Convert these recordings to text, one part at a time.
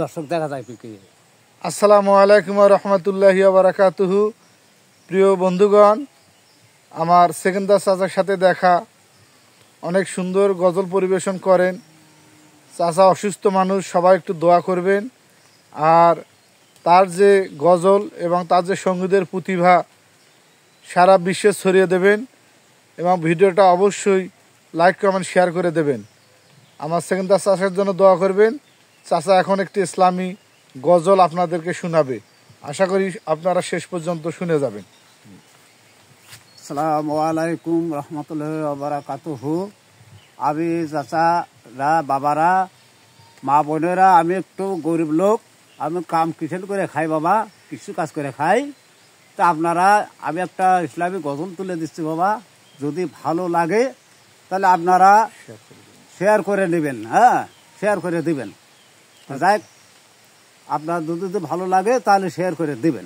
দর্শক দেখা যায় কি। আসসালামু আলাইকুম ওয়া রাহমাতুল্লাহি ওয়া বারাকাতুহু। প্রিয় বন্ধুগণ, আমার সেকেন্দার চাচার সাথে দেখা। অনেক সুন্দর গজল পরিবেশন করেন। চাচা অসুস্থ মানুষ, সবাই একটু দোয়া করবেন। আর তার যে গজল এবং তার যে সঙ্গীতের প্রতিভা সারা বিশ্বে ছড়িয়ে দেবেন এবং ভিডিওটা অবশ্যই লাইক কমেন্ট শেয়ার করে দেবেন। আমার সেকেন্দার চাচার জন্য দোয়া করবেন। চাচা এখন একটি ইসলামী গজল আপনাদেরকে শোনাবে। আশা করি আপনারা শেষ পর্যন্ত শুনে যাবেন। আসসালামু আলাইকুম রহমতুল্লাহি ওয়া বারাকাতুহু। আমি চাচারা, বাবারা, মা বোনেরা, আমি একটু গরিব লোক, আমি কাম কিসেন করে খাই বাবা, কিছু কাজ করে খাই। তা আপনারা, আমি একটা ইসলামী গজল তুলে দিচ্ছি বাবা, যদি ভালো লাগে তাহলে আপনারা শেয়ার করে নেবেন। হ্যাঁ, শেয়ার করে দিবেন। যাই, আপনার যদি ভালো লাগে তাহলে শেয়ার করে দিবেন।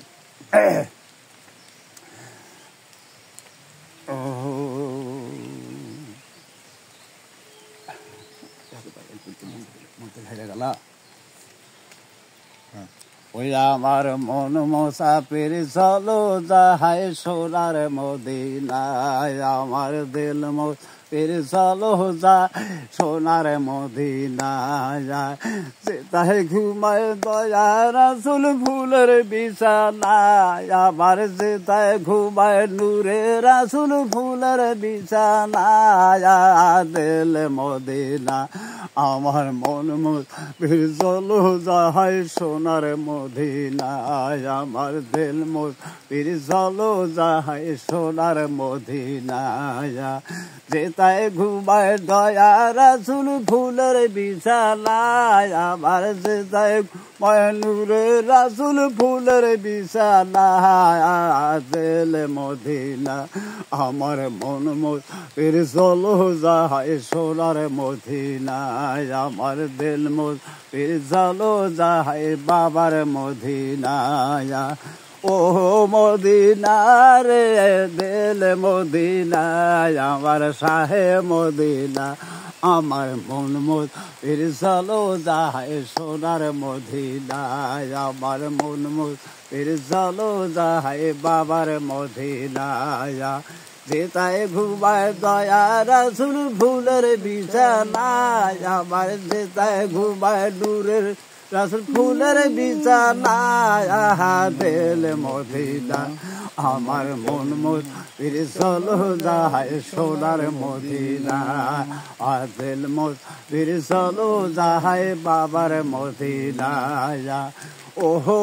ওই আমার মন মোসাফির চলো যাহাই সোনার মদিনায়, আমার দিল মোসাফির চলো যা সোনার মদিনায়, তাই ঘুমায় দয়া রাসূল ফুলের বিছানায়, আমার যেতায় ঘুমায় নূরে রাসূল ফুলের বিছানায়, দিল মদিনা আমার মন মোসাফির চলো যাহাই সোনার মদিনায়, আমার দিল মোসাফির চলো যাহাই সোনার মদিনায়, যেতায় ঘুমায় দয়া রাসূল ফুলের বিছানায়, আমার যেতায় ঘুমায় নূরে রাসূল ফুলের বিছানায়, দিল মদিনা আমার মন মোসাফির চলো যাহাই সোনার মদিনায়, আমার দিল মোসাফির চলো যাহাই বাবার মদিনায়। ও মদিনা রে দিল মদিনায়, আমার শাহে মদিনা, আমার মন মোসাফির চলো যাহাই সোনার মদিনায়, আমার মন মোসাফির চলো যাহাই বাবার মদিনায়, যেতায় ঘুমায় দয়া রাসূল ফুলের বিছানায়, আমার যেতায় ঘুমায় নূরের রাসূল ফুলের বিছানায়, দিল মদিনা আমার মন মোসাফির চলো যাহাই সোনার মদিনায়, দিল মোসাফির চলো যাহাই বাবার মদিনায়। ওহো